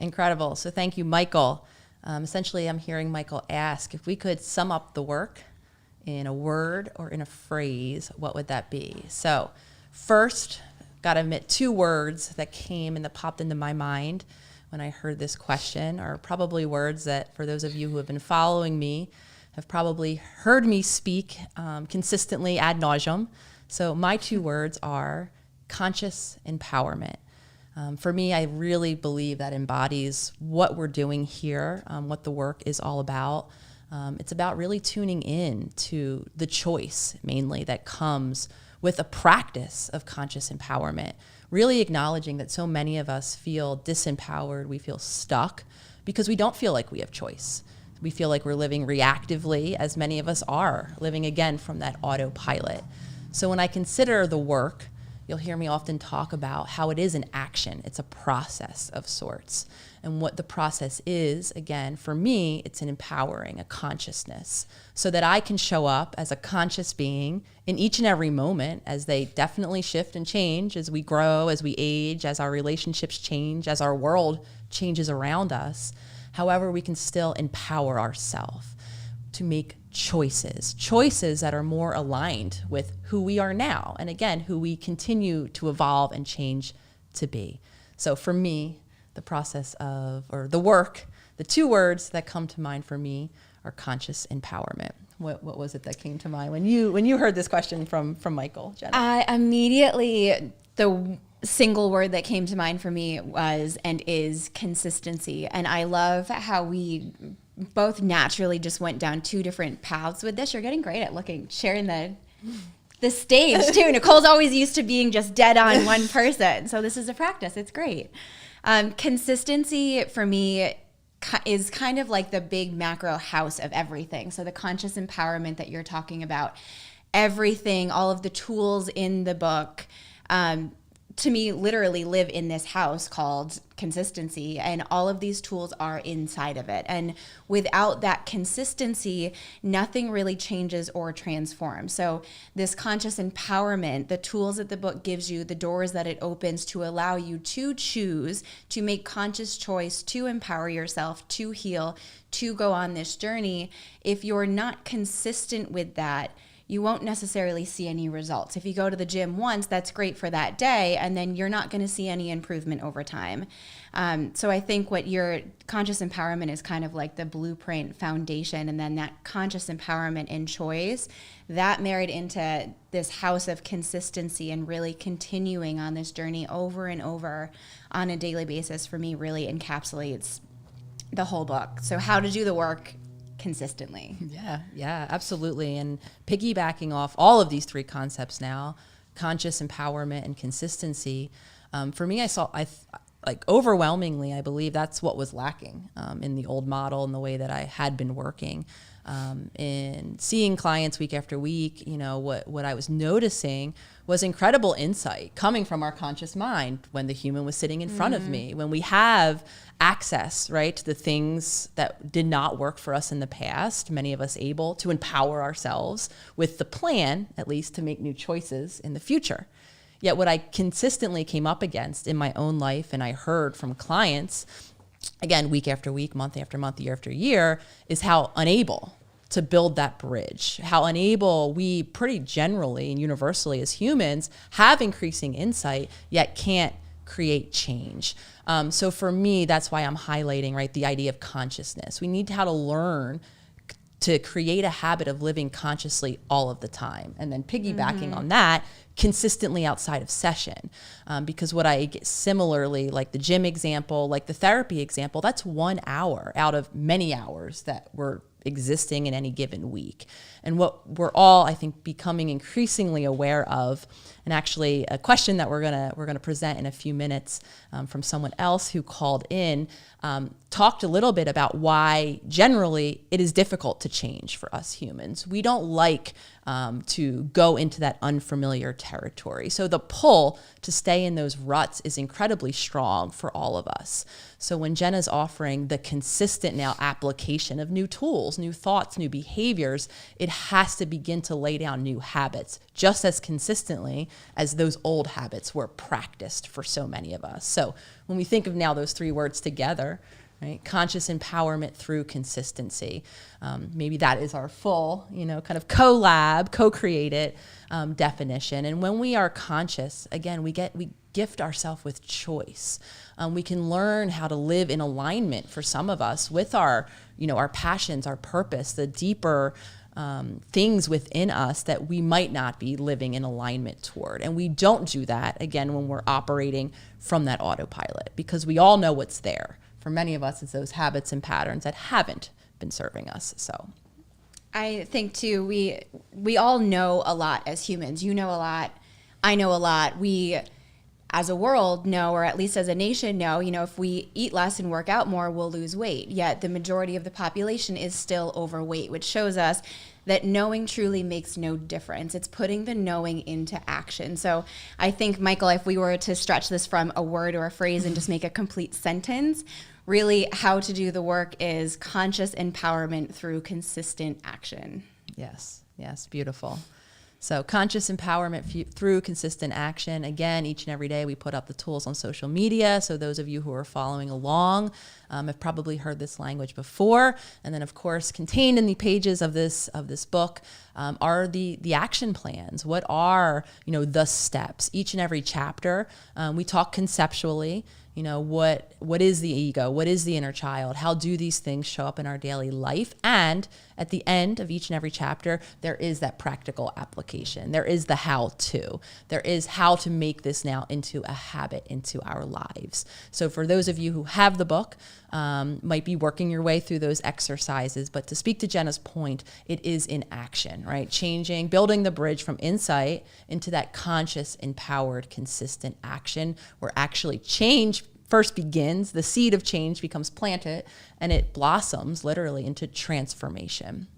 Incredible. So thank you, Michael. Essentially, I'm hearing Michael ask if we could sum up the work in a word or in a phrase, what would that be? So first, got to admit, 2 words that came and that popped into my mind when I heard this question are probably words that, for those of you who have been following me, have probably heard me speak consistently ad nauseum. So my 2 words are conscious empowerment. For me, I really believe that embodies what we're doing here, what the work is all about. It's about really tuning in to the choice, mainly, that comes with a practice of conscious empowerment, really acknowledging that so many of us feel disempowered, we feel stuck, because we don't feel like we have choice. We feel like we're living reactively, as many of us are, living again from that autopilot. So when I consider the work, you'll hear me often talk about how it is an action. It's a process of sorts. And what the process is, again, for me, it's an empowering, a consciousness, so that I can show up as a conscious being in each and every moment, as they definitely shift and change, as we grow, as we age, as our relationships change, as our world changes around us. However, we can still empower ourselves to make choices that are more aligned with who we are now, and again, who we continue to evolve and change to be. So for me, the process of, or the work, the 2 words that come to mind for me are conscious empowerment. What was it that came to mind when you heard this question from Michael, Jenna? Immediately, the single word that came to mind for me was and is consistency. And I love how we both naturally just went down 2 different paths with this. You're getting great at sharing the stage too. Nicole's always used to being just dead on one person. So this is a practice. It's great. Consistency for me is kind of like the big macro house of everything. So the conscious empowerment that you're talking about, everything, all of the tools in the book, to me, literally live in this house called consistency, and all of these tools are inside of it. And without that consistency, nothing really changes or transforms. So this conscious empowerment, the tools that the book gives you, the doors that it opens to allow you to choose, to make conscious choice, to empower yourself, to heal, to go on this journey. If you're not consistent with that, you won't necessarily see any results. If you go to the gym once, that's great for that day, and then you're not going to see any improvement over time. So I think what your conscious empowerment is kind of like the blueprint foundation, and then that conscious empowerment and choice, that married into this house of consistency and really continuing on this journey over and over on a daily basis, for me, really encapsulates the whole book. So how to do the work consistently. Yeah, absolutely. And piggybacking off all of these 3 concepts now, conscious empowerment and consistency, for me, overwhelmingly, I believe that's what was lacking in the old model and the way that I had been working. In seeing clients week after week, what I was noticing was incredible insight coming from our conscious mind when the human was sitting in front of me, when we have access, right, to the things that did not work for us in the past, many of us able to empower ourselves with the plan, at least, to make new choices in the future. Yet what I consistently came up against in my own life, and I heard from clients, again, week after week, month after month, year after year, is how unable to build that bridge, how unable we pretty generally and universally as humans have increasing insight, yet can't create change. So for me, that's why I'm highlighting, right, the idea of consciousness. We need how to learn to create a habit of living consciously all of the time, and then piggybacking on that consistently outside of session. Because what I get similarly, like the gym example, like the therapy example, that's 1 hour out of many hours that we're existing in any given week. And what we're all, I think, becoming increasingly aware of, and actually a question that we're gonna present in a few minutes from someone else who called in, talked a little bit about why generally it is difficult to change for us humans. We don't like to go into that unfamiliar territory. So the pull to stay in those ruts is incredibly strong for all of us. So when Jenna's offering the consistent now application of new tools, new thoughts, new behaviors, it has to begin to lay down new habits just as consistently as those old habits were practiced for so many of us. So when we think of now those three words together, right? Conscious empowerment through consistency. Maybe that is our full, kind of co-created definition. And when we are conscious, again, we gift ourselves with choice. We can learn how to live in alignment for some of us with our passions, our purpose, the deeper things within us that we might not be living in alignment toward. And we don't do that, again, when we're operating from that autopilot, because we all know what's there. For many of us, it's those habits and patterns that haven't been serving us. So I think too, we all know a lot as humans. You know a lot. I know a lot. We as a world know, or at least as a nation know, if we eat less and work out more, we'll lose weight. Yet the majority of the population is still overweight, which shows us that knowing truly makes no difference. It's putting the knowing into action. So I think, Michael, if we were to stretch this from a word or a phrase and just make a complete sentence, really how to do the work is conscious empowerment through consistent action. Yes, beautiful. So conscious empowerment through consistent action. Again, each and every day we put up the tools on social media. So those of you who are following along have probably heard this language before. And then, of course, contained in the pages of this book are the action plans. What are the steps? Each and every chapter, we talk conceptually. What is the ego? What is the inner child? How do these things show up in our daily life? And at the end of each and every chapter, there is that practical application. There is the how-to. There is how to make this now into a habit into our lives. So for those of you who have the book, might be working your way through those exercises, but to speak to Jenna's point, it is in action, right? Changing, building the bridge from insight into that conscious, empowered, consistent action where actually change first begins, the seed of change becomes planted, and it blossoms literally into transformation.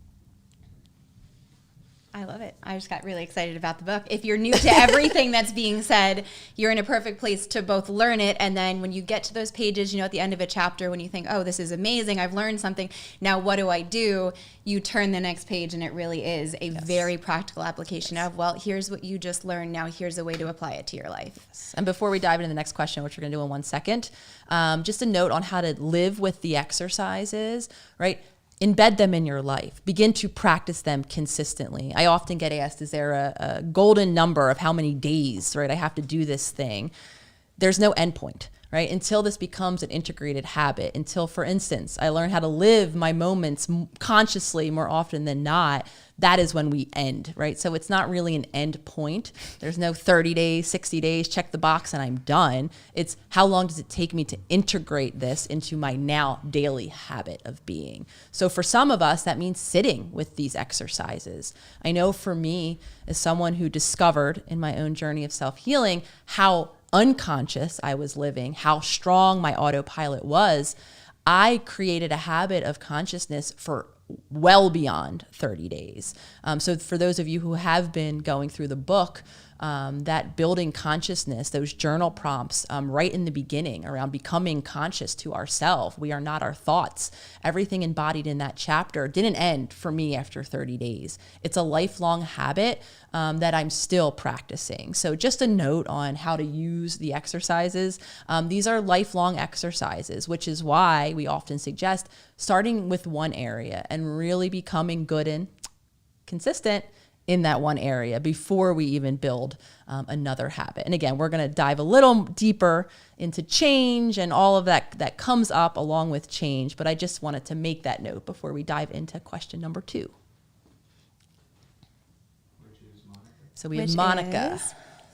I love it. I just got really excited about the book. If you're new to everything that's being said, you're in a perfect place to both learn it. And then when you get to those pages, at the end of a chapter, when you think, oh, this is amazing, I've learned something. Now, what do I do? You turn the next page and it really is a very practical application of, well, here's what you just learned. Now here's a way to apply it to your life. Yes. And before we dive into the next question, which we're going to do in 1 second, just a note on how to live with the exercises, right? Embed them in your life. Begin to practice them consistently. I often get asked, is there a golden number of how many days, right, I have to do this thing? There's no endpoint, right? Until this becomes an integrated habit, until, for instance, I learn how to live my moments consciously more often than not, that is when we end, right? So it's not really an end point. There's no 30 days, 60 days, check the box and I'm done. It's how long does it take me to integrate this into my now daily habit of being? So for some of us, that means sitting with these exercises. I know for me, as someone who discovered in my own journey of self-healing how unconscious I was living, how strong my autopilot was, I created a habit of consciousness for well beyond 30 days. So for those of you who have been going through the book, that building consciousness, those journal prompts right in the beginning around becoming conscious to ourselves. We are not our thoughts. Everything embodied in that chapter didn't end for me after 30 days. It's a lifelong habit that I'm still practicing. So just a note on how to use the exercises. These are lifelong exercises, which is why we often suggest starting with one area and really becoming good and consistent in that one area before we even build another habit. And again, we're going to dive a little deeper into change and all of that comes up along with change. But I just wanted to make that note before we dive into question number 2. So we have Monica.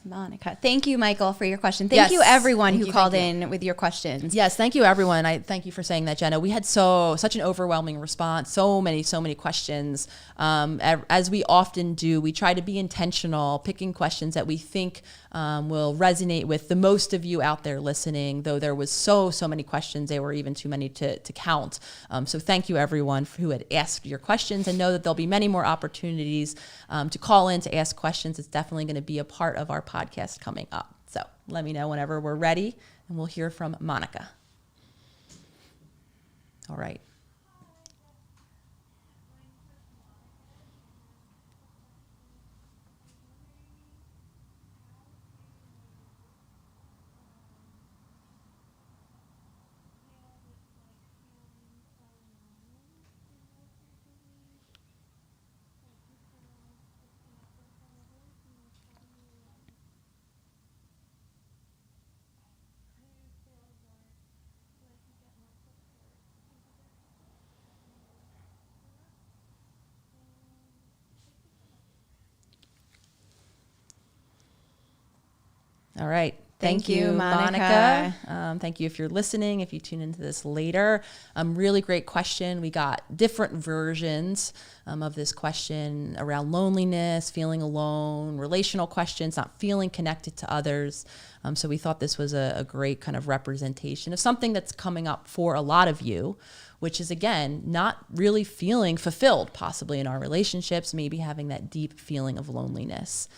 Monica. Thank you, Michael, for your question. Thank you, everyone who called in with your questions. Yes, thank you, everyone. I thank you for saying that, Jenna. We had such an overwhelming response, so many questions. As we often do, we try to be intentional, picking questions that we think will resonate with the most of you out there listening, though there was so many questions, there were even too many to count. So thank you, everyone, who had asked your questions, and know that there'll be many more opportunities to call in to ask questions. It's definitely going to be a part of our podcast coming up. So let me know whenever we're ready, and we'll hear from Monica. All right. All right. Thank you, Monica. Thank you if you're listening, if you tune into this later. Really great question. We got different versions of this question around loneliness, feeling alone, relational questions, not feeling connected to others. So we thought this was a great kind of representation of something that's coming up for a lot of you, which is, again, not really feeling fulfilled, possibly in our relationships, maybe having that deep feeling of loneliness.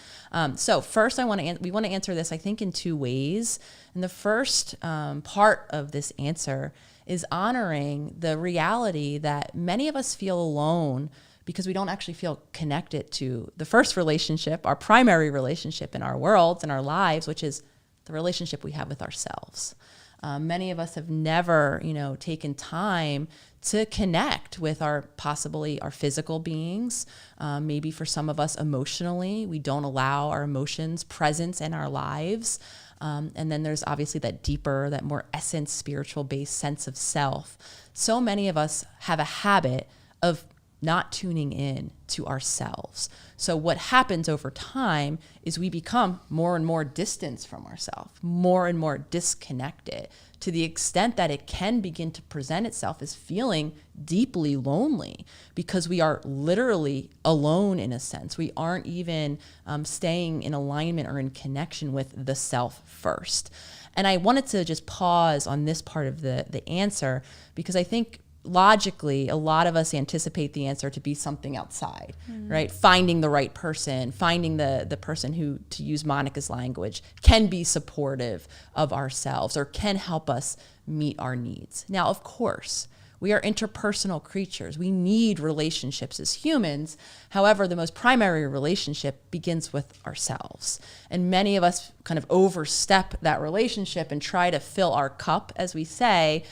So first, we want to answer this, I think, in two ways. And the first part of this answer is honoring the reality that many of us feel alone because we don't actually feel connected to the first relationship, our primary relationship in our worlds and our lives, which is the relationship we have with ourselves. Many of us have never, taken time to connect with possibly our physical beings. Maybe for some of us emotionally, we don't allow our emotions presence in our lives. And then there's obviously that deeper, that more essence, spiritual based sense of self. So many of us have a habit of not tuning in to ourselves. So what happens over time is we become more and more distanced from ourselves, more and more disconnected, to the extent that it can begin to present itself as feeling deeply lonely because we are literally alone in a sense. We aren't even staying in alignment or in connection with the self first. And I wanted to just pause on this part of the answer because I think logically, a lot of us anticipate the answer to be something outside, right? Finding the right person, finding the person who, to use Monica's language, can be supportive of ourselves or can help us meet our needs. Now, of course, we are interpersonal creatures. We need relationships as humans. However, the most primary relationship begins with ourselves. And many of us kind of overstep that relationship and try to fill our cup, as we say,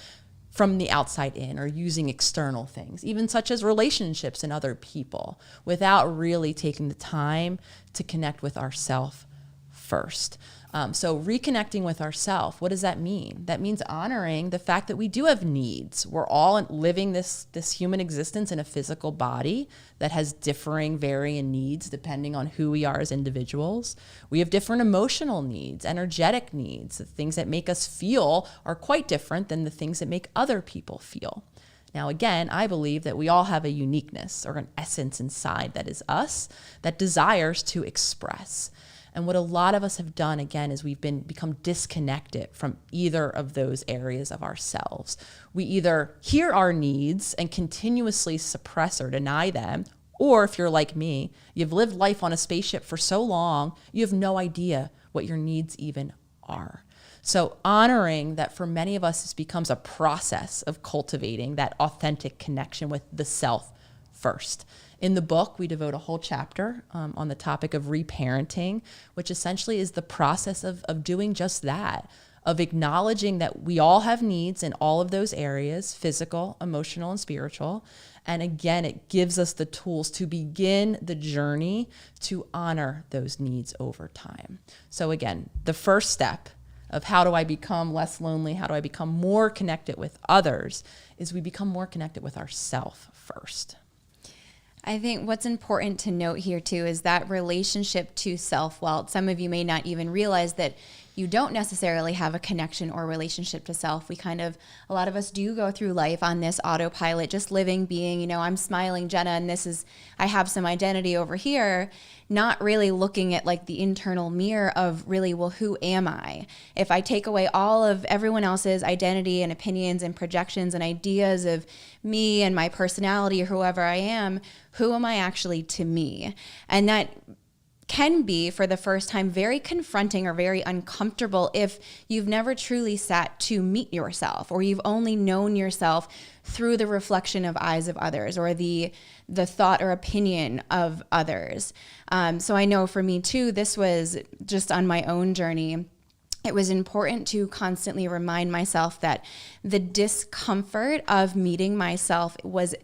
from the outside in, or using external things, even such as relationships and other people, without really taking the time to connect with ourself first. So reconnecting with ourself, what does that mean? That means honoring the fact that we do have needs. We're all living this human existence in a physical body that has differing, varying needs depending on who we are as individuals. We have different emotional needs, energetic needs. The things that make us feel are quite different than the things that make other people feel. Now, again, I believe that we all have a uniqueness or an essence inside that is us, that desires to express. And what a lot of us have done, again, is we've become disconnected from either of those areas of ourselves. We either hear our needs and continuously suppress or deny them, or if you're like me, you've lived life on a spaceship for so long, you have no idea what your needs even are. So honoring that for many of us, this becomes a process of cultivating that authentic connection with the self first. In the book, we devote a whole chapter on the topic of reparenting, which essentially is the process of doing just that, of acknowledging that we all have needs in all of those areas, physical, emotional, and spiritual. And again, it gives us the tools to begin the journey to honor those needs over time. So again, the first step of how do I become less lonely, how do I become more connected with others, is we become more connected with ourself first. I think what's important to note here too is that relationship to self. While some of you may not even realize that you don't necessarily have a connection or relationship to self, a lot of us do go through life on this autopilot, just living, being, I'm smiling Jenna, and I have some identity over here, not really looking at like the internal mirror of really, well, who am I? If I take away all of everyone else's identity and opinions and projections and ideas of me and my personality or whoever I am, who am I actually to me? And that can be, for the first time, very confronting or very uncomfortable if you've never truly sat to meet yourself, or you've only known yourself through the reflection of eyes of others or the thought or opinion of others. So I know for me too, this was just on my own journey. It was important to constantly remind myself that the discomfort of meeting myself was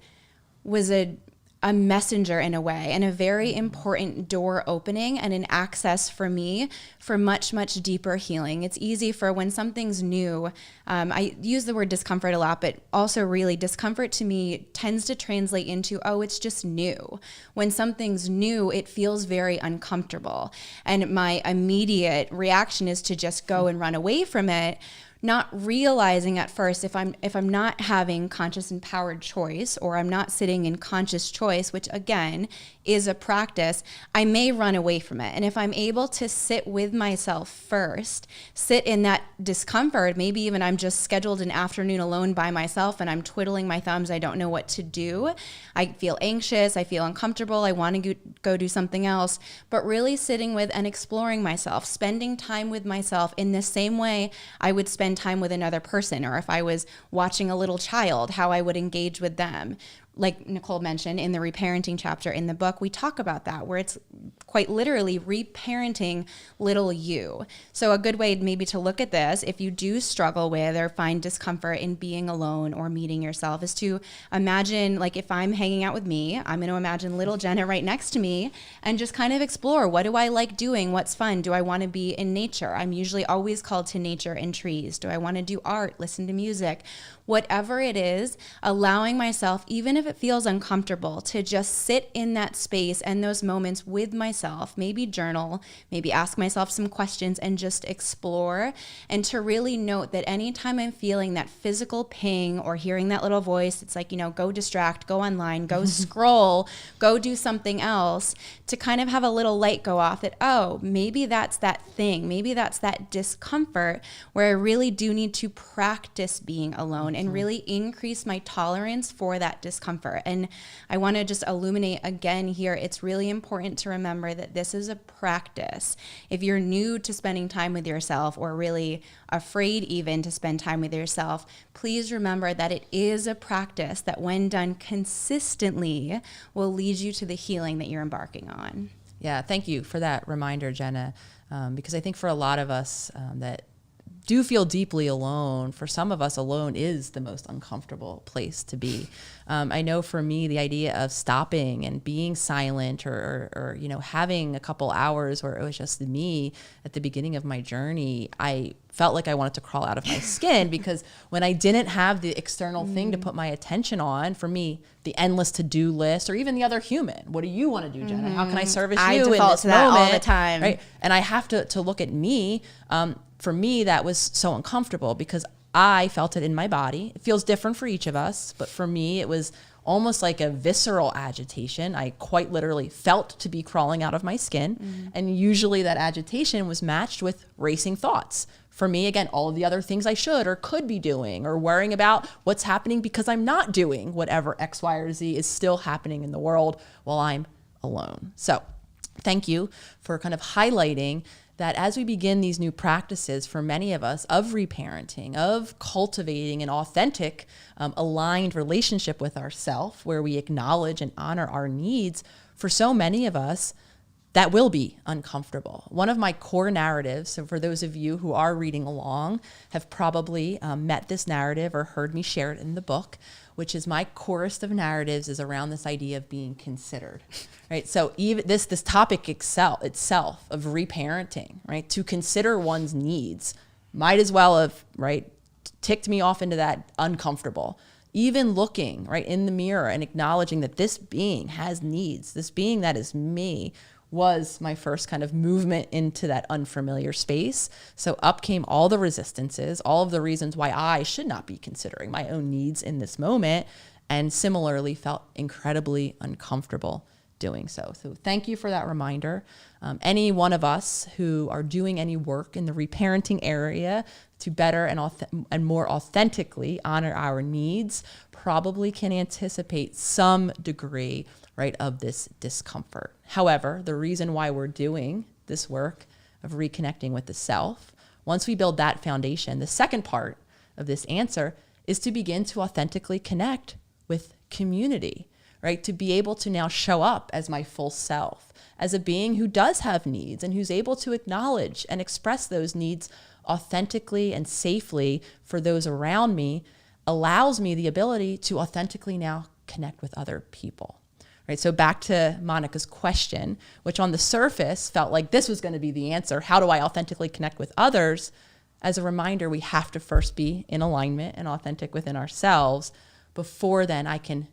a a messenger in a way, and a very important door opening and an access for me for much, much deeper healing. It's easy for when something's new. I use the word discomfort a lot, but also really discomfort to me tends to translate into, oh, it's just new. When something's new, it feels very uncomfortable. And my immediate reaction is to just go and run away from it, not realizing at first if I'm not having conscious empowered choice, or I'm not sitting in conscious choice, which again is a practice, I may run away from it. And if I'm able to sit with myself first, sit in that discomfort, maybe even I'm just scheduled an afternoon alone by myself and I'm twiddling my thumbs, I don't know what to do. I feel anxious, I feel uncomfortable, I want to go do something else, but really sitting with and exploring myself, spending time with myself in the same way I would spend time with another person, or if I was watching a little child, how I would engage with them. Like Nicole mentioned in the reparenting chapter in the book, we talk about that, where it's quite literally reparenting little you. So a good way maybe to look at this, if you do struggle with or find discomfort in being alone or meeting yourself, is to imagine, like if I'm hanging out with me, I'm going to imagine little Jenna right next to me and just kind of explore, what do I like doing? What's fun? Do I want to be in nature? I'm usually always called to nature and trees. Do I want to do art, listen to music? Whatever it is, allowing myself, even if it feels uncomfortable, to just sit in that space and those moments with myself, maybe journal, maybe ask myself some questions and just explore. And to really note that anytime I'm feeling that physical ping or hearing that little voice, it's like, go distract, go online, go scroll, go do something else, to kind of have a little light go off that, oh, maybe that's that thing. Maybe that's that discomfort where I really do need to practice being alone and really increase my tolerance for that discomfort. And I want to just illuminate again here, it's really important to remember that this is a practice. If you're new to spending time with yourself, or really afraid even to spend time with yourself, please remember that it is a practice that when done consistently will lead you to the healing that you're embarking on. Yeah, thank you for that reminder, Jenna, because I think for a lot of us that do feel deeply alone, for some of us, alone is the most uncomfortable place to be. I know for me, the idea of stopping and being silent, or having a couple hours where it was just me at the beginning of my journey, I felt like I wanted to crawl out of my skin, because when I didn't have the external thing to put my attention on, for me, the endless to-do list, or even the other human, what do you want to do, Jenna? How can I service you in this to that moment? all the time. Right? And I have to look at me. For me, that was so uncomfortable because I felt it in my body. It feels different for each of us, but for me, it was almost like a visceral agitation. I quite literally felt to be crawling out of my skin. And usually that agitation was matched with racing thoughts. For me, again, all of the other things I should or could be doing, or worrying about what's happening because I'm not doing whatever X, Y, or Z is still happening in the world while I'm alone. So thank you for kind of highlighting that as we begin these new practices for many of us of reparenting, of cultivating an authentic, aligned relationship with ourself, where we acknowledge and honor our needs, for so many of us, that will be uncomfortable. One of my core narratives, so for those of you who are reading along, have probably met this narrative or heard me share it in the book, which is my chorus of narratives is around this idea of being considered, right? So even this topic itself of reparenting, right? To consider one's needs might as well have, right, ticked me off into that uncomfortable. Even looking right in the mirror and acknowledging that this being has needs, this being that is me, was my first kind of movement into that unfamiliar space. So up came all the resistances, all of the reasons why I should not be considering my own needs in this moment, and similarly felt incredibly uncomfortable doing so. So thank you for that reminder. Any one of us who are doing any work in the reparenting area to better and more authentically honor our needs probably can anticipate some degree, right, of this discomfort. However, the reason why we're doing this work of reconnecting with the self, once we build that foundation, the second part of this answer is to begin to authentically connect with community, right? To be able to now show up as my full self, as a being who does have needs and who's able to acknowledge and express those needs authentically and safely for those around me, allows me the ability to authentically now connect with other people. right? So back to Monica's question, which on the surface felt like this was going to be the answer. How do I authentically connect with others? As a reminder, we have to first be in alignment and authentic within ourselves. Before then, I can,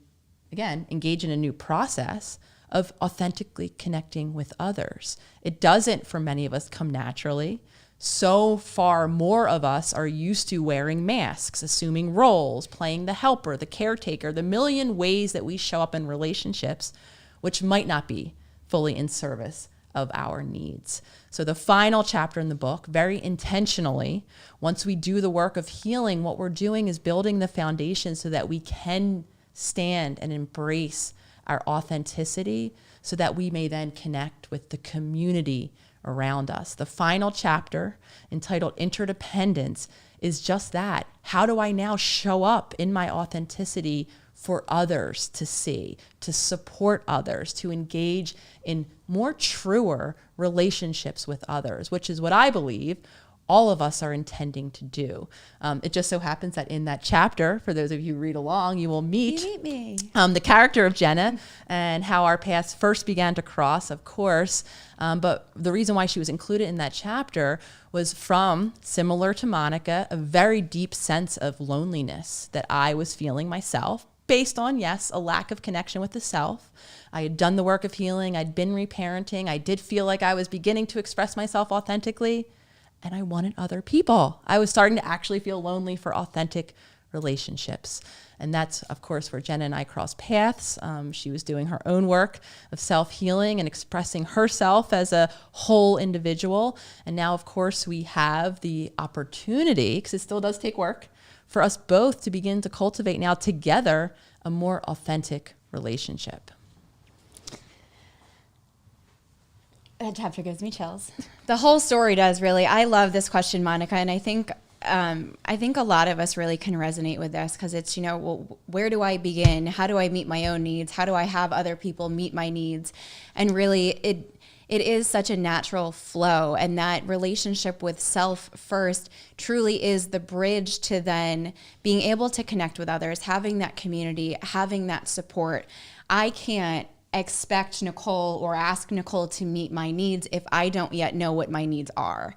again, engage in a new process of authentically connecting with others. It doesn't, for many of us, come naturally. So far more of us are used to wearing masks, assuming roles, playing the helper, the caretaker, the million ways that we show up in relationships, which might not be fully in service of our needs. So the final chapter in the book, very intentionally, once we do the work of healing, what we're doing is building the foundation so that we can stand and embrace our authenticity so that we may then connect with the community around us. The final chapter, entitled Interdependence, is just that. How do I now show up in my authenticity for others to see, to support others, to engage in more truer relationships with others, which is what I believe all of us are intending to do. It just so happens that in that chapter, for those of you who read along, you will meet me. The character of Jenna and how our paths first began to cross, of course. But the reason why she was included in that chapter was from, similar to Monica, a very deep sense of loneliness that I was feeling myself, based on, yes, a lack of connection with the self. I had done the work of healing. I'd been reparenting. I did feel like I was beginning to express myself authentically, and I wanted other people. I was starting to actually feel lonely for authentic relationships. And that's, of course, where Jenna and I crossed paths. She was doing her own work of self-healing and expressing herself as a whole individual. And now, of course, we have the opportunity, because it still does take work, for us both to begin to cultivate now together a more authentic relationship. That chapter gives me chills. The whole story does, really. I love this question, Monica, and I think a lot of us really can resonate with this, because it's, well, where do I begin? How do I meet my own needs? How do I have other people meet my needs? And really, it is such a natural flow, and that relationship with self first truly is the bridge to then being able to connect with others, having that community, having that support. I can't expect Nicole or ask Nicole to meet my needs if I don't yet know what my needs are.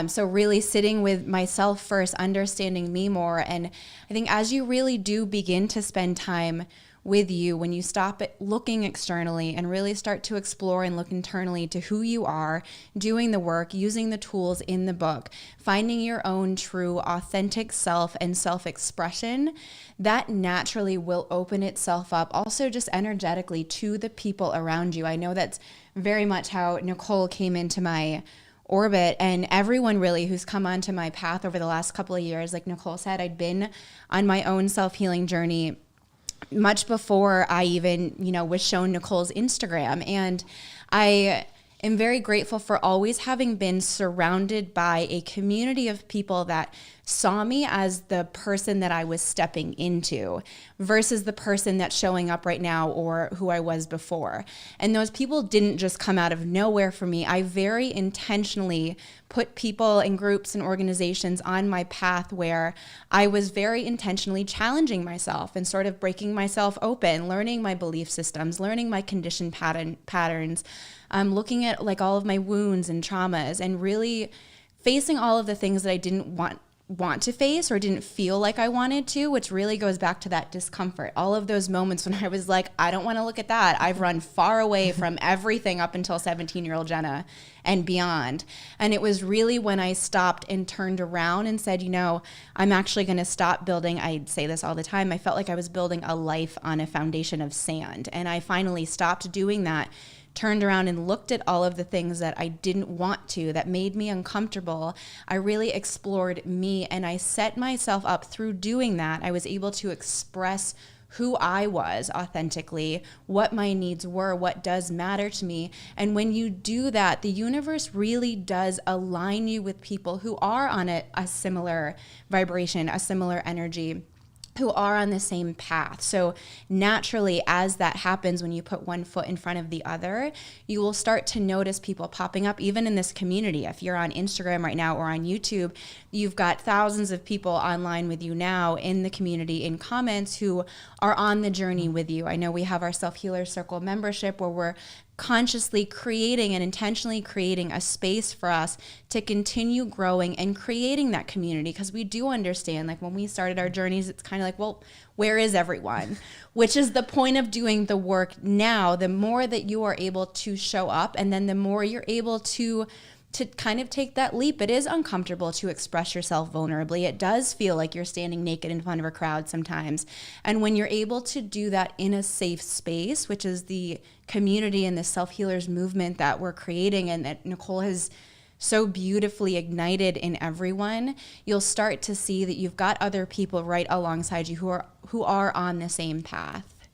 So really sitting with myself first, understanding me more. And I think as you really do begin to spend time with you, when you stop looking externally and really start to explore and look internally to who you are, doing the work, using the tools in the book, finding your own true authentic self and self-expression, that naturally will open itself up also just energetically to the people around you. I know that's very much how Nicole came into my orbit, and everyone really who's come onto my path over the last couple of years. Like Nicole said, I'd been on my own self-healing journey much before I even, was shown Nicole's Instagram. And I am very grateful for always having been surrounded by a community of people that saw me as the person that I was stepping into versus the person that's showing up right now or who I was before. And those people didn't just come out of nowhere for me. I very intentionally put people and groups and organizations on my path where I was very intentionally challenging myself and sort of breaking myself open, learning my belief systems, learning my conditioned patterns, looking at like all of my wounds and traumas, and really facing all of the things that I didn't want to face or didn't feel like I wanted to, which really goes back to that discomfort. All of those moments when I was like, I don't want to look at that. I've run far away from everything up until 17-year-old Jenna and beyond. And it was really when I stopped and turned around and said, I'm actually going to stop building. I say this all the time. I felt like I was building a life on a foundation of sand. And I finally stopped doing that, turned around and looked at all of the things that I didn't want to, that made me uncomfortable. I really explored me, and I set myself up through doing that. I was able to express who I was authentically, what my needs were, what does matter to me. And when you do that, the universe really does align you with people who are on a similar vibration, a similar energy. who are on the same path. So naturally, as that happens, when you put one foot in front of the other, you will start to notice people popping up, even in this community. If you're on Instagram right now or on YouTube, you've got thousands of people online with you now in the community, in comments, who are on the journey with you. I know we have our Self-Healer Circle membership, where we're consciously creating and intentionally creating a space for us to continue growing and creating that community, because we do understand, like, when we started our journeys, it's kind of like, well, where is everyone? Which is the point of doing the work now. The more that you are able to show up, and then the more you're able to kind of take that leap. It is uncomfortable to express yourself vulnerably. It does feel like you're standing naked in front of a crowd sometimes. And when you're able to do that in a safe space, which is the community and the self-healers movement that we're creating, and that Nicole has so beautifully ignited in everyone, you'll start to see that you've got other people right alongside you who are on the same path.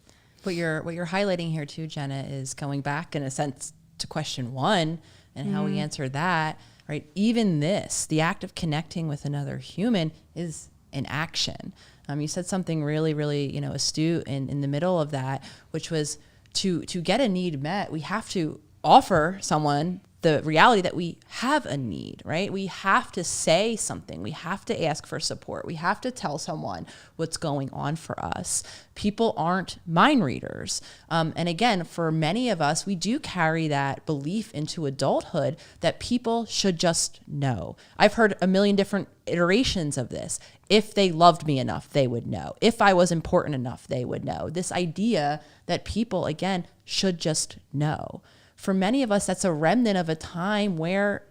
What you're highlighting here too, Jenna, is going back in a sense to question one, and how we answer that, right? Even this, the act of connecting with another human, is an action. You said something really, really, astute in the middle of that, which was to get a need met, we have to offer someone the reality that we have a need, right? We have to say something. We have to ask for support. We have to tell someone what's going on for us. People aren't mind readers. And again, for many of us, we do carry that belief into adulthood that people should just know. I've heard a million different iterations of this. If they loved me enough, they would know. If I was important enough, they would know. This idea that people, again, should just know. For many of us, that's a remnant of a time where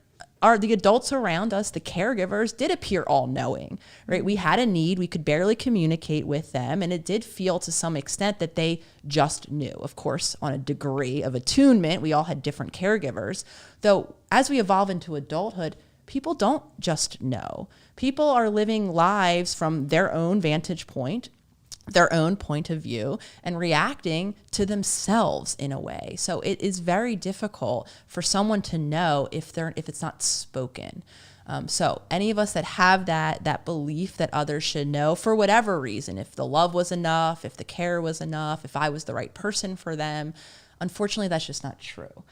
the adults around us, the caregivers, did appear all-knowing, right? We had a need, we could barely communicate with them, and it did feel to some extent that they just knew. Of course, on a degree of attunement, we all had different caregivers. Though, as we evolve into adulthood, people don't just know. People are living lives from their own vantage point, their own point of view, and reacting to themselves in a way. So it is very difficult for someone to know if it's not spoken. So any of us that have that belief that others should know for whatever reason, if the love was enough, if the care was enough, if I was the right person for them, unfortunately, that's just not true.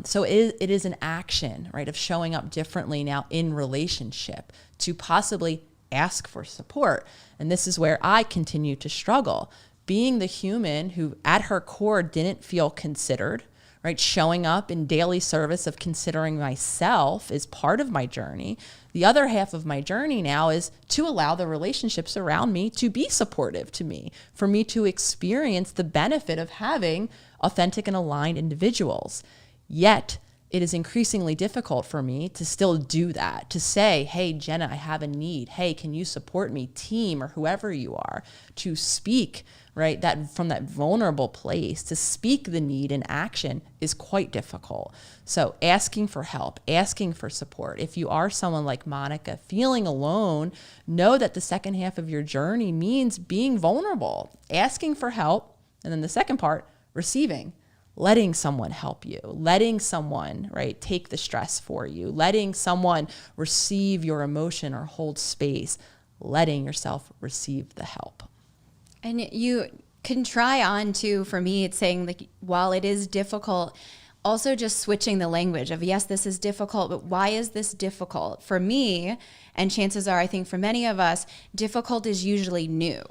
So it is an action, right, of showing up differently now in relationship to possibly ask for support. And this is where I continue to struggle. Being the human who at her core didn't feel considered, right? Showing up in daily service of considering myself is part of my journey. The other half of my journey now is to allow the relationships around me to be supportive to me, for me to experience the benefit of having authentic and aligned individuals. Yet, it is increasingly difficult for me to still do that, to say, hey, Jenna, I have a need. Hey, can you support me, team, or whoever you are, to speak, right? That from that vulnerable place, to speak the need in action is quite difficult. So asking for help, asking for support. If you are someone like Monica feeling alone, know that the second half of your journey means being vulnerable, asking for help. And then the second part, receiving. Letting someone help you, letting someone, right, take the stress for you, letting someone receive your emotion or hold space, letting yourself receive the help. And you can try on to, for me, it's saying, like, while it is difficult, also just switching the language of, yes, this is difficult, but why is this difficult? For me, and chances are, I think for many of us, difficult is usually new.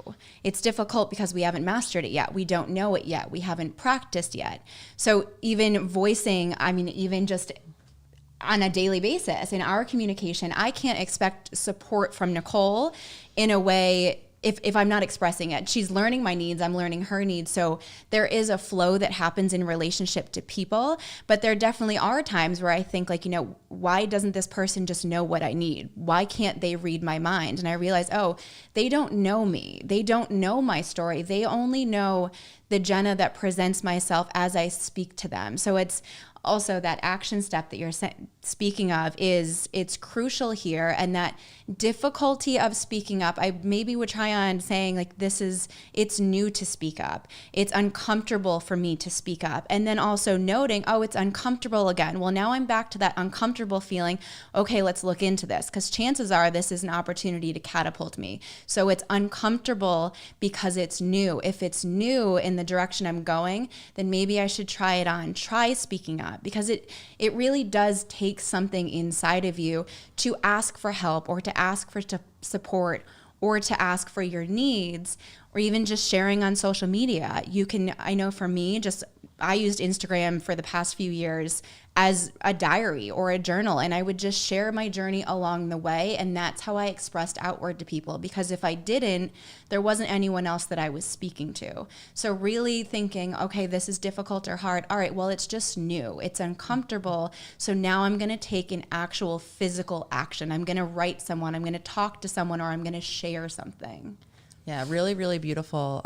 It's difficult because we haven't mastered it yet. We don't know it yet. We haven't practiced yet. So even voicing, even just on a daily basis in our communication, I can't expect support from Nicole in a way if I'm not expressing it. She's learning my needs, I'm learning her needs. So there is a flow that happens in relationship to people, but there definitely are times where I think, like, why doesn't this person just know what I need? Why can't they read my mind? And I realize, they don't know me. They don't know my story. They only know the Jenna that presents myself as I speak to them. So it's also that action step that you're speaking of it's crucial here. And that difficulty of speaking up, I maybe would try on saying like, it's new to speak up. It's uncomfortable for me to speak up. And then also noting, oh, it's uncomfortable again. Well, now I'm back to that uncomfortable feeling. Okay, let's look into this, because chances are this is an opportunity to catapult me. So it's uncomfortable because it's new. If it's new in the direction I'm going, then maybe I should try speaking up, because it really does take something inside of you to ask for help, or to ask for support, or to ask for your needs, or even just sharing on social media. I know for me, I used Instagram for the past few years as a diary or a journal, and I would just share my journey along the way, and that's how I expressed outward to people, because if I didn't, there wasn't anyone else that I was speaking to. So really thinking, okay, this is difficult or hard. All right, well, it's just new. It's uncomfortable. So now I'm going to take an actual physical action. I'm going to write someone, I'm going to talk to someone, or I'm going to share something. Yeah, really, really beautiful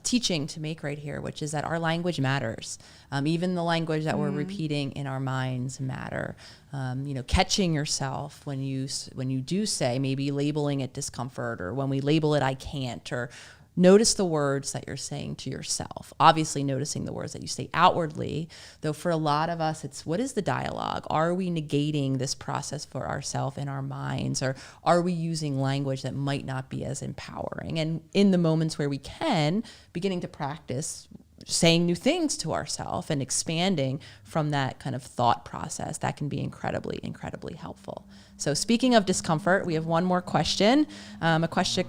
teaching to make right here, which is that our language matters. Even the language that we're repeating in our minds matter. Catching yourself when you do say, maybe labeling it discomfort, or when we label it I can't, or notice the words that you're saying to yourself. Obviously noticing the words that you say outwardly, though for a lot of us, it's what is the dialogue? Are we negating this process for ourselves in our minds, or are we using language that might not be as empowering? And in the moments where we can, beginning to practice saying new things to ourselves and expanding from that kind of thought process, that can be incredibly, incredibly helpful. So speaking of discomfort, we have one more question. A question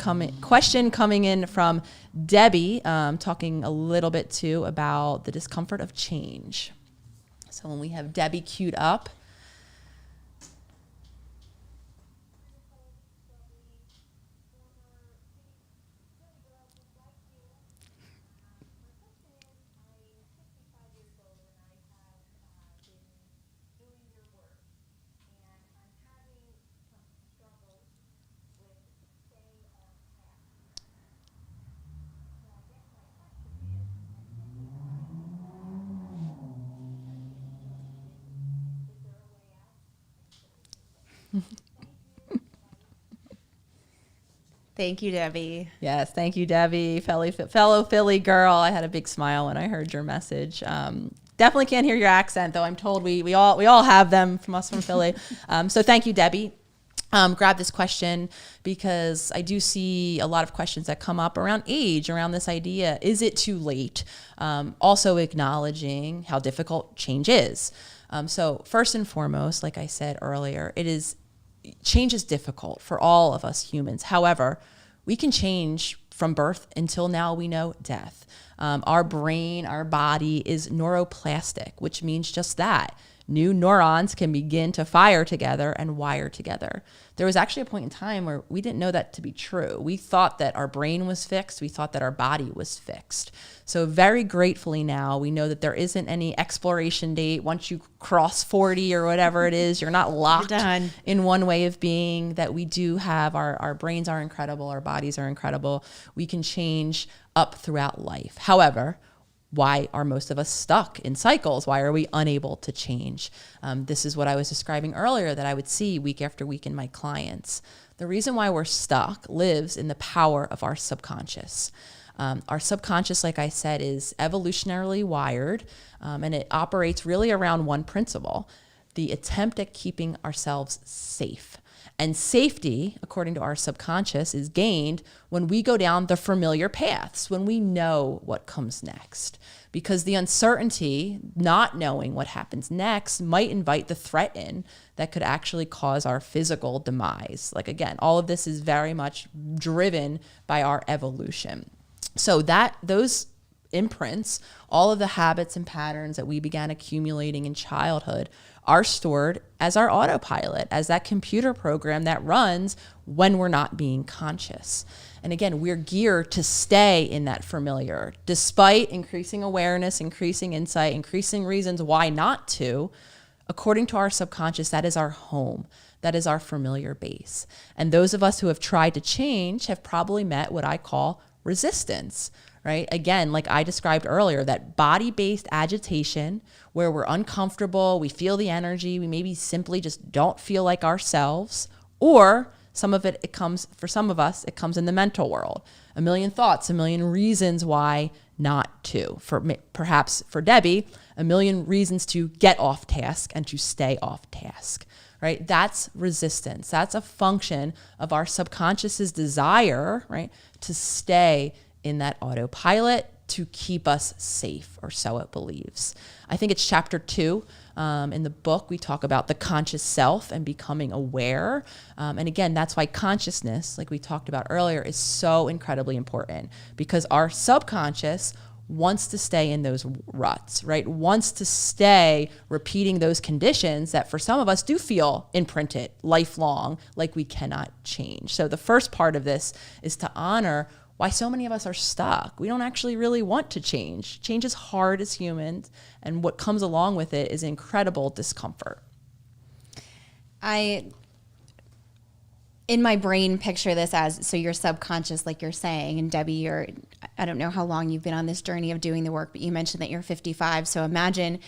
coming in from Debbie, talking a little bit too about the discomfort of change. So when we have Debbie queued up. Thank you, Debbie. Yes, thank you, Debbie, fellow Philly girl. I had a big smile when I heard your message. Definitely can't hear your accent, though. I'm told we all have them from us from Philly. So thank you, Debbie. Grab this question because I do see a lot of questions that come up around age, around this idea, is it too late? Also acknowledging how difficult change is. So first and foremost, like I said earlier, change is difficult for all of us humans. However, we can change from birth until now we know death. Our brain, our body is neuroplastic, which means just that. New neurons can begin to fire together and wire together. There was actually a point in time where we didn't know that to be true. We thought that our brain was fixed. We thought that our body was fixed. So very gratefully now, we know that there isn't any expiration date. Once you cross 40 or whatever it is, you're not locked in one way of being, that we do have our brains are incredible. Our bodies are incredible. We can change up throughout life. However, why are most of us stuck in cycles? Why are we unable to change? This is what I was describing earlier that I would see week after week in my clients. The reason why we're stuck lives in the power of our subconscious. Our subconscious, like I said, is evolutionarily wired, and it operates really around one principle: the attempt at keeping ourselves safe. And safety, according to our subconscious, is gained when we go down the familiar paths, when we know what comes next. Because the uncertainty, not knowing what happens next, might invite the threat in that could actually cause our physical demise. Like, again, all of this is very much driven by our evolution. So those imprints, all of the habits and patterns that we began accumulating in childhood are stored as our autopilot, as that computer program that runs when we're not being conscious. And again, we're geared to stay in that familiar, despite increasing awareness, increasing insight, increasing reasons why not to. According to our subconscious, that is our home. That is our familiar base. And those of us who have tried to change have probably met what I call resistance. right? Again, like I described earlier, that body-based agitation where we're uncomfortable, we feel the energy, we maybe simply just don't feel like ourselves, or some of it comes, for some of us, it comes in the mental world. A million thoughts, a million reasons why not to. Perhaps for Debbie, a million reasons to get off task and to stay off task, right? That's resistance. That's a function of our subconscious's desire, right, to stay in that autopilot to keep us safe, or so it believes. I think it's chapter 2 in the book. We talk about the conscious self and becoming aware. And again, that's why consciousness, like we talked about earlier, is so incredibly important, because our subconscious wants to stay in those ruts, right? Wants to stay repeating those conditions that for some of us do feel imprinted lifelong, like we cannot change. So the first part of this is to honor why so many of us are stuck. We don't actually really want to change. Change is hard as humans, and what comes along with it is incredible discomfort. In my brain, picture this as, so your subconscious, like you're saying, and Debbie, I don't know how long you've been on this journey of doing the work, but you mentioned that you're 55. So imagine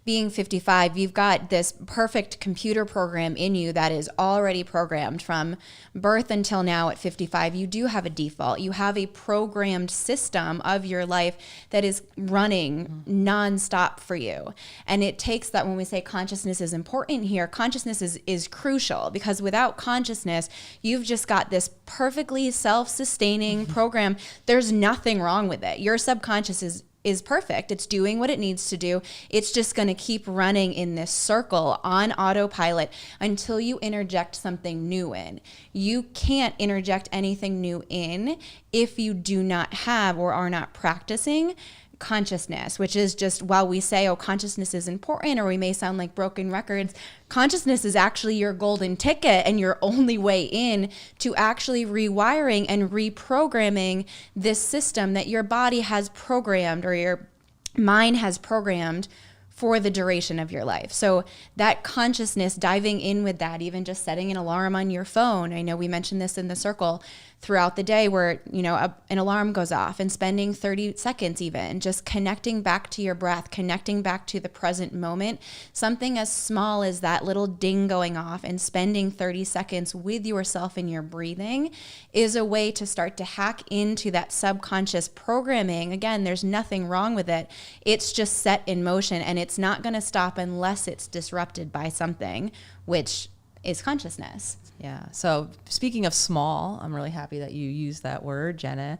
being 55, you've got this perfect computer program in you that is already programmed from birth until now at 55. You do have a default. You have a programmed system of your life that is running nonstop for you. And it takes that, when we say consciousness is important here, consciousness is crucial, because without consciousness, you've just got this perfectly self-sustaining program. There's nothing wrong with it. Your subconscious is perfect. It's doing what it needs to do. It's just going to keep running in this circle on autopilot until you interject something new in. You can't interject anything new in if you do not have or are not practicing consciousness, which is just, while we say, oh, consciousness is important, or we may sound like broken records, consciousness is actually your golden ticket and your only way in to actually rewiring and reprogramming this system that your body has programmed, or your mind has programmed, for the duration of your life. So that consciousness, diving in with that, even just setting an alarm on your phone. I know we mentioned this in the circle throughout the day, where, an alarm goes off, and spending 30 seconds even just connecting back to your breath, connecting back to the present moment. Something as small as that little ding going off and spending 30 seconds with yourself and your breathing is a way to start to hack into that subconscious programming. Again, there's nothing wrong with it. It's just set in motion, and it's not going to stop unless it's disrupted by something, which is consciousness. Yeah. So speaking of small, I'm really happy that you used that word, Jenna.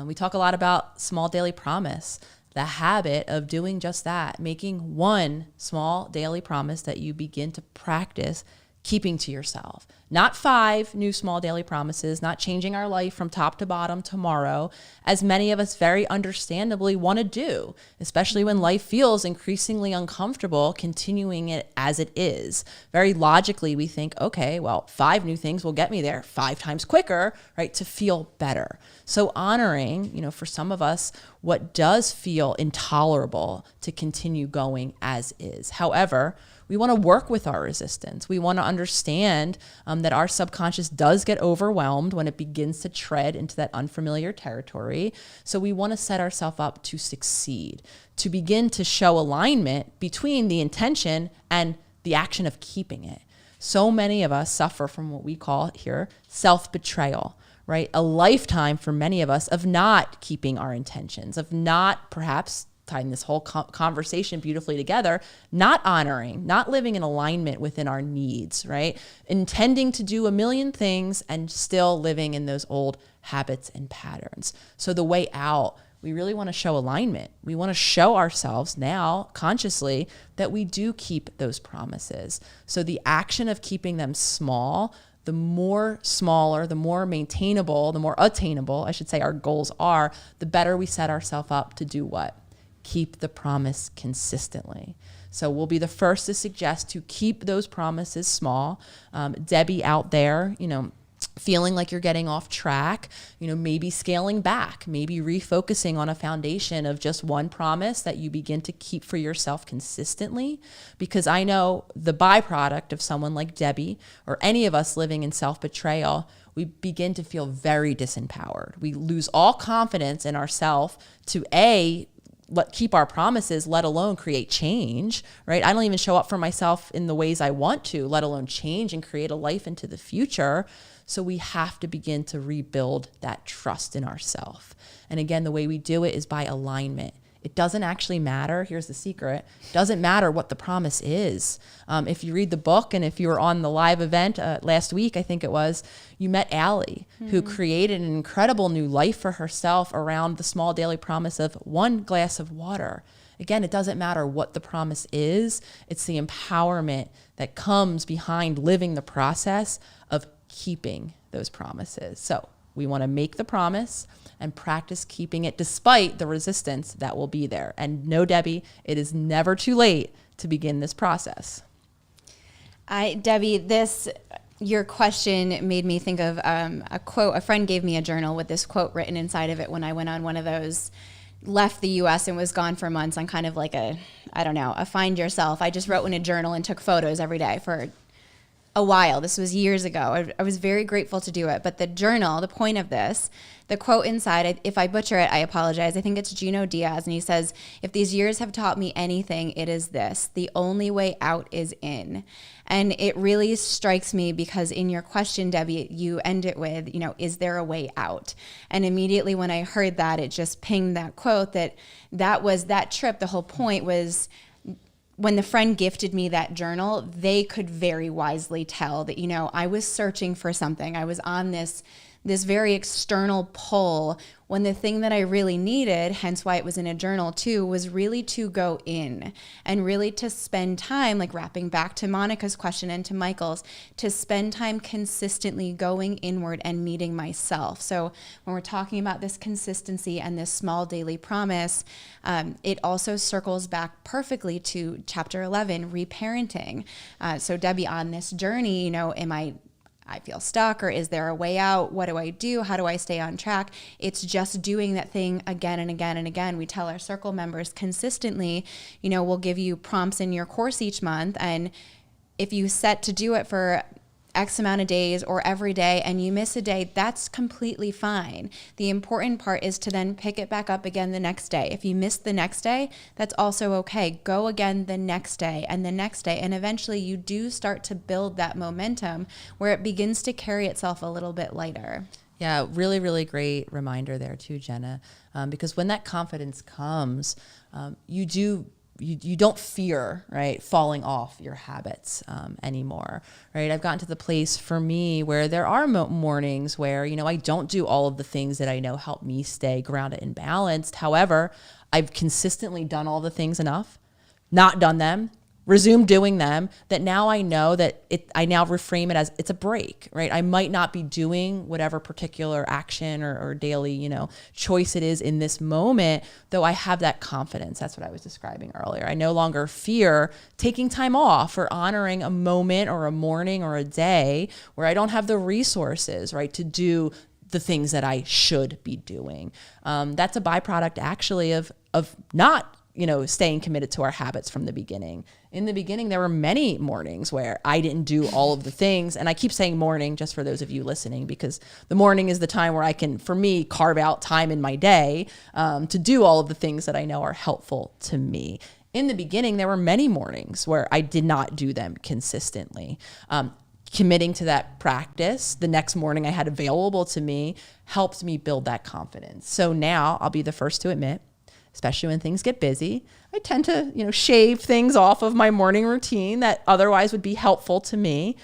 We talk a lot about small daily promise, the habit of doing just that, making one small daily promise that you begin to practice keeping to yourself. Not 5 new small daily promises, not changing our life from top to bottom tomorrow, as many of us very understandably want to do, especially when life feels increasingly uncomfortable, continuing it as it is. Very logically, we think, okay, well, 5 new things will get me there 5 times quicker, right, to feel better. So honoring, for some of us, what does feel intolerable to continue going as is. However, we want to work with our resistance. We want to understand that our subconscious does get overwhelmed when it begins to tread into that unfamiliar territory. So we want to set ourselves up to succeed, to begin to show alignment between the intention and the action of keeping it. So many of us suffer from what we call here self-betrayal, right? A lifetime for many of us of not keeping our intentions, of not perhaps tying this whole conversation beautifully together, not honoring, not living in alignment within our needs, right? Intending to do a million things and still living in those old habits and patterns. So the way out, we really want to show alignment. We want to show ourselves now consciously that we do keep those promises. So the action of keeping them small, the more smaller, the more maintainable, the more attainable, I should say, our goals are, the better we set ourselves up to do what? Keep the promise consistently. So we'll be the first to suggest to keep those promises small. Debbie out there, feeling like you're getting off track, maybe scaling back, maybe refocusing on a foundation of just one promise that you begin to keep for yourself consistently. Because I know the byproduct of someone like Debbie or any of us living in self-betrayal, we begin to feel very disempowered. We lose all confidence in ourselves to keep our promises, let alone create change, right? I don't even show up for myself in the ways I want to, let alone change and create a life into the future. So we have to begin to rebuild that trust in ourselves. And again, the way we do it is by alignment. It doesn't actually matter. Here's the secret. It doesn't matter what the promise is. If you read the book, and if you were on the live event last week, I think it was, you met Allie, who created an incredible new life for herself around the small daily promise of 1 glass of water. Again, it doesn't matter what the promise is. It's the empowerment that comes behind living the process of keeping those promises. So we want to make the promise and practice keeping it despite the resistance that will be there. And no, Debbie, it is never too late to begin this process. Debbie, your question made me think of a quote. A friend gave me a journal with this quote written inside of it when I went on one of those, left the US and was gone for months on kind of like a find yourself. I just wrote in a journal and took photos every day for a while. This was years ago. I was very grateful to do it. But the journal, the point of this, the quote inside, if I butcher it, I apologize. I think it's Gino Diaz. And he says, if these years have taught me anything, it is this: the only way out is in. And it really strikes me because in your question, Debbie, you end it with, is there a way out? And immediately when I heard that, it just pinged that quote that was that trip. The whole point was, when the friend gifted me that journal, they could very wisely tell that, I was searching for something. I was on this very external pull, when the thing that I really needed, hence why it was in a journal too, was really to go in and really to spend time, like wrapping back to Monica's question and to Michael's, to spend time consistently going inward and meeting myself. So when we're talking about this consistency and this small daily promise, it also circles back perfectly to chapter 11, reparenting. So Debbie, on this journey, I feel stuck, or is there a way out? What do I do? How do I stay on track? It's just doing that thing again and again and again. We tell our circle members consistently, we'll give you prompts in your course each month. And if you set to do it for X amount of days or every day and you miss a day, that's completely fine. The important part is to then pick it back up again the next day. If you miss the next day, that's also okay. Go again the next day and the next day. And eventually you do start to build that momentum where it begins to carry itself a little bit lighter. Yeah, really, really great reminder there too, Jenna. Because when that confidence comes, you don't fear, right, falling off your habits anymore, right? I've gotten to the place for me where there are mornings where, I don't do all of the things that I know help me stay grounded and balanced. However, I've consistently done all the things enough, not done them, resumed doing them, that now I know that I now reframe it as it's a break, right? I might not be doing whatever particular action or daily, choice it is in this moment, though I have that confidence. That's what I was describing earlier. I no longer fear taking time off or honoring a moment or a morning or a day where I don't have the resources, right, to do the things that I should be doing. That's a byproduct actually of not staying committed to our habits from the beginning. In the beginning, there were many mornings where I didn't do all of the things. And I keep saying morning just for those of you listening, because the morning is the time where I can, for me, carve out time in my day to do all of the things that I know are helpful to me. In the beginning, there were many mornings where I did not do them consistently. Committing to that practice the next morning I had available to me helped me build that confidence. So now I'll be the first to admit, especially when things get busy, I tend to, shave things off of my morning routine that otherwise would be helpful to me.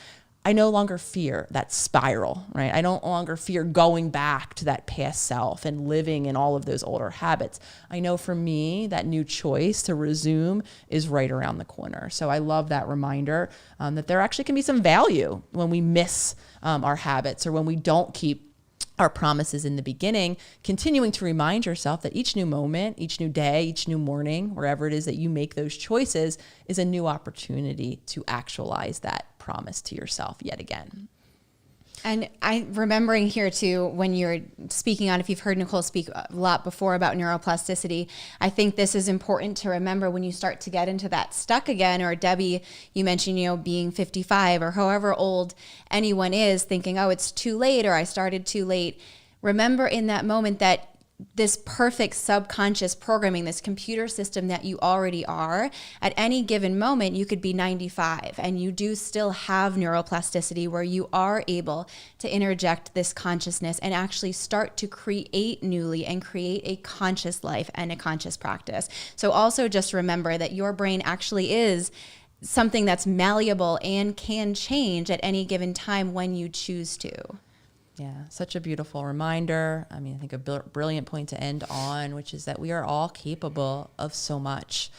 I no longer fear that spiral, right? I don't longer fear going back to that past self and living in all of those older habits. I know for me, that new choice to resume is right around the corner. So I love that reminder that there actually can be some value when we miss our habits or when we don't keep our promises in the beginning, continuing to remind yourself that each new moment, each new day, each new morning, wherever it is that you make those choices, is a new opportunity to actualize that promise to yourself yet again. And I'm remembering here too, when you're speaking on, if you've heard Nicole speak a lot before about neuroplasticity, I think this is important to remember when you start to get into that stuck again, or Debbie, you mentioned, being 55 or however old anyone is, thinking, oh, it's too late, or I started too late. Remember in that moment that this perfect subconscious programming, this computer system that you already are, at any given moment, you could be 95 and you do still have neuroplasticity where you are able to interject this consciousness and actually start to create newly and create a conscious life and a conscious practice. So also just remember that your brain actually is something that's malleable and can change at any given time when you choose to. Yeah, such a beautiful reminder. I mean, I think a brilliant point to end on, which is that we are all capable of so much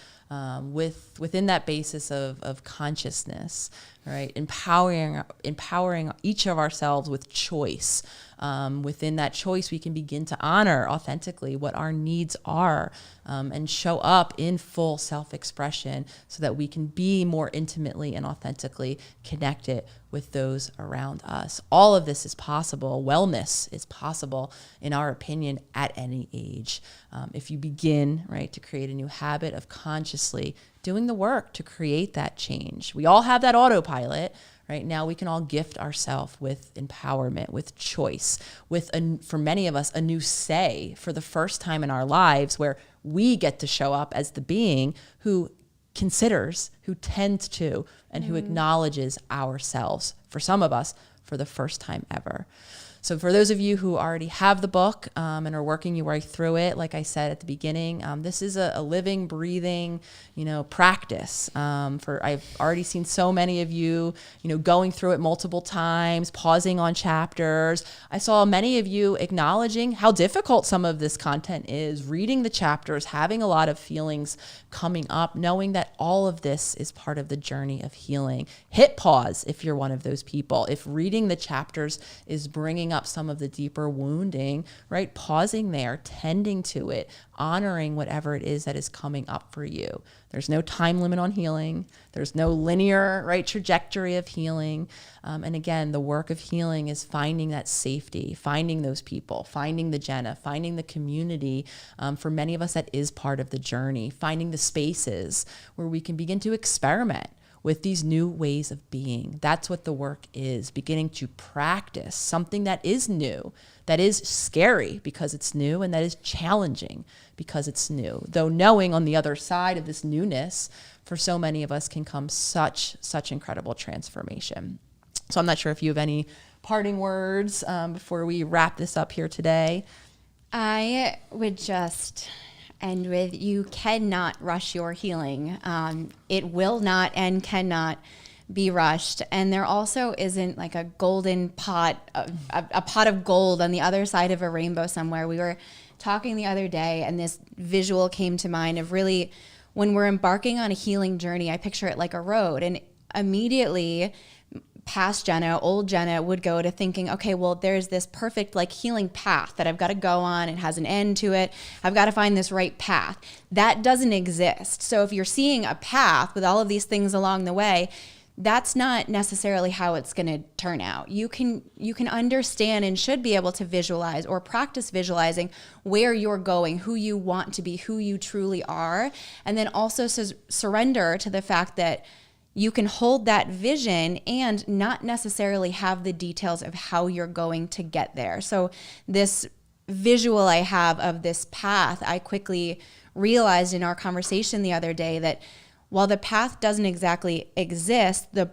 within that basis of consciousness, right? Empowering each of ourselves with choice. Within that choice, we can begin to honor authentically what our needs are and show up in full self-expression so that we can be more intimately and authentically connected with those around us. All of this is possible. Wellness is possible, in our opinion, at any age. If you begin, right, to create a new habit of consciously doing the work to create that change. We all have that autopilot. Right now, we can all gift ourselves with empowerment, with choice, with, for many of us, a new say for the first time in our lives where we get to show up as the being who considers, who tends to, and who acknowledges ourselves, for some of us, for the first time ever. So for those of you who already have the book and are working your way through it, like I said at the beginning, this is a living, breathing, practice. I've already seen so many of you, going through it multiple times, pausing on chapters. I saw many of you acknowledging how difficult some of this content is, reading the chapters, having a lot of feelings coming up, knowing that all of this is part of the journey of healing. Hit pause if you're one of those people. If reading the chapters is bringing up some of the deeper wounding, right? Pausing there, tending to it, honoring whatever it is that is coming up for you. There's no time limit on healing. There's no linear, right, trajectory of healing. And again, the work of healing is finding that safety, finding those people, finding the Jenna, finding the community. For many of us, that is part of the journey, finding the spaces where we can begin to experiment with these new ways of being. That's what the work is, beginning to practice something that is new, that is scary because it's new, and that is challenging because it's new. Though knowing on the other side of this newness, for so many of us can come such incredible transformation. So I'm not sure if you have any parting words before we wrap this up here today. I would just end with, you cannot rush your healing. It will not and cannot be rushed. And there also isn't like a golden pot, a pot of gold on the other side of a rainbow somewhere. We were talking the other day and this visual came to mind of really, when we're embarking on a healing journey, I picture it like a road, and immediately past Jenna, old Jenna would go to thinking, okay, well, there's this perfect like healing path that I've got to go on. It has an end to it. I've got to find this right path. That doesn't exist. So if you're seeing a path with all of these things along the way, that's not necessarily how it's going to turn out. You can understand and should be able to visualize or practice visualizing where you're going, who you want to be, who you truly are, and then also surrender to the fact that you can hold that vision and not necessarily have the details of how you're going to get there. So this visual I have of this path, I quickly realized in our conversation the other day that while the path doesn't exactly exist, the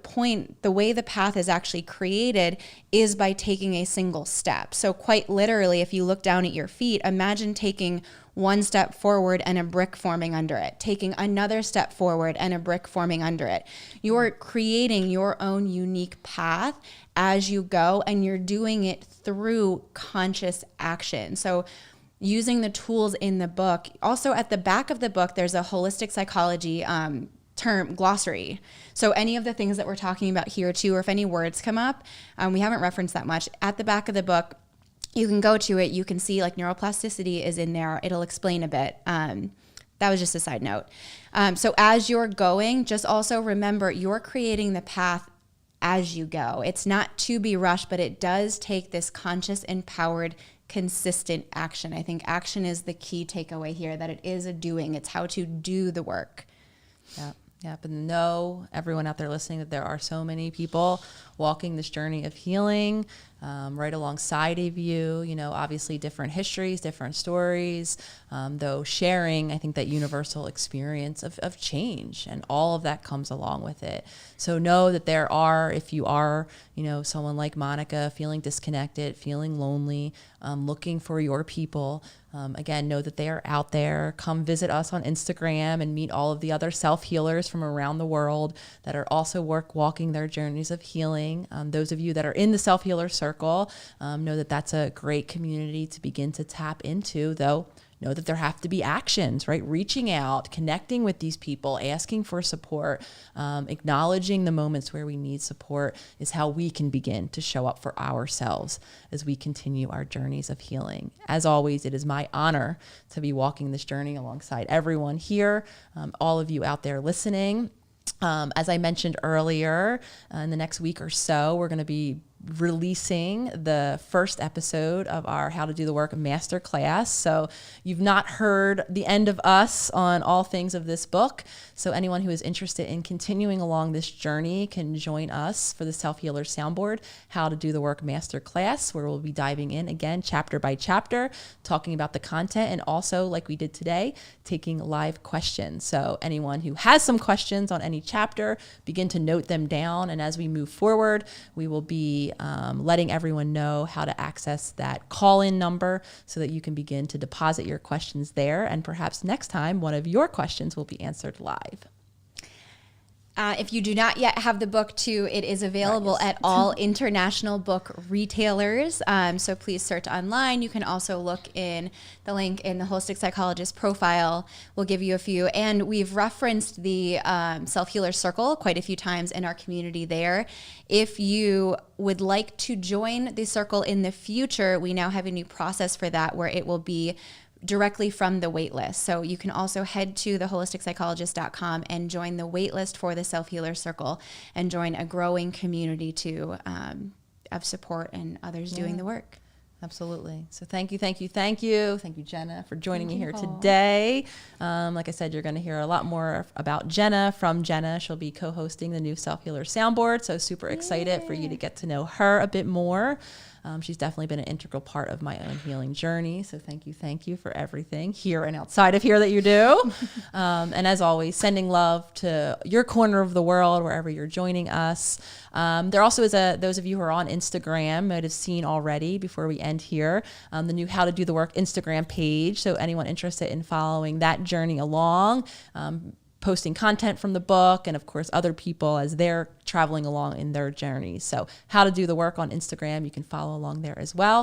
way the path is actually created is by taking a single step. So quite literally, if you look down at your feet, imagine taking one step forward and a brick forming under it, taking another step forward and a brick forming under it. You're creating your own unique path as you go, and you're doing it through conscious action. So using the tools in the book. Also at the back of the book, there's a holistic psychology term glossary. So any of the things that we're talking about here too, or if any words come up, we haven't referenced that much. At the back of the book, you can go to it. You can see like neuroplasticity is in there. It'll explain a bit. That was just a side note. So as you're going, just also remember you're creating the path as you go. It's not to be rushed, but it does take this conscious, empowered, consistent action. I think action is the key takeaway here, that it is a doing. It's how to do the work. Yeah. Yeah, but know, everyone out there listening, that there are so many people walking this journey of healing right alongside of you. You know, obviously different histories, different stories, though sharing, I think, that universal experience of change, and all of that comes along with it. So know that there are, if you are, you know, someone like Monica, feeling disconnected, feeling lonely, looking for your people, again, know that they are out there. Come visit us on Instagram and meet all of the other self-healers from around the world that are also walking their journeys of healing. Those of you that are in the self-healer circle, know that that's a great community to begin to tap into, though know that there have to be actions, right? Reaching out, connecting with these people, asking for support, acknowledging the moments where we need support is how we can begin to show up for ourselves as we continue our journeys of healing. As always, it is my honor to be walking this journey alongside everyone here, all of you out there listening. As I mentioned earlier, in the next week or so, we're going to be releasing the first episode of our How to Do the Work Masterclass. So you've not heard the end of us on all things of this book. So anyone who is interested in continuing along this journey can join us for the Self-Healer Soundboard, How to Do the Work Masterclass, where we'll be diving in again, chapter by chapter, talking about the content, and also, like we did today, taking live questions. So anyone who has some questions on any chapter, begin to note them down. And as we move forward, we will be letting everyone know how to access that call-in number so that you can begin to deposit your questions there. And perhaps next time, one of your questions will be answered live. If you do not yet have the book too, it is available at all international book retailers. So please search online. You can also look in the link in the Holistic Psychologist profile. We'll give you a few. And we've referenced the Self-Healer Circle quite a few times in our community there. If you would like to join the circle in the future, we now have a new process for that where it will be directly from the waitlist. So you can also head to theholisticspsychologist.com and join the waitlist for the Self-Healer Circle and join a growing community too, of support and others doing the work. Absolutely. So thank you, Jenna, for joining me here today. Like I said, you're going to hear a lot more about Jenna from Jenna. She'll be co-hosting the new Self-Healer Soundboard, so super excited for you to get to know her a bit more. She's definitely been an integral part of my own healing journey. So thank you for everything here and outside of here that you do. And as always, sending love to your corner of the world, wherever you're joining us. There also is those of you who are on Instagram might have seen already before we end here, the new How to Do the Work Instagram page. So anyone interested in following that journey along, posting content from the book, and of course other people as they're traveling along in their journeys. So How to Do the Work on Instagram, you can follow along there as well.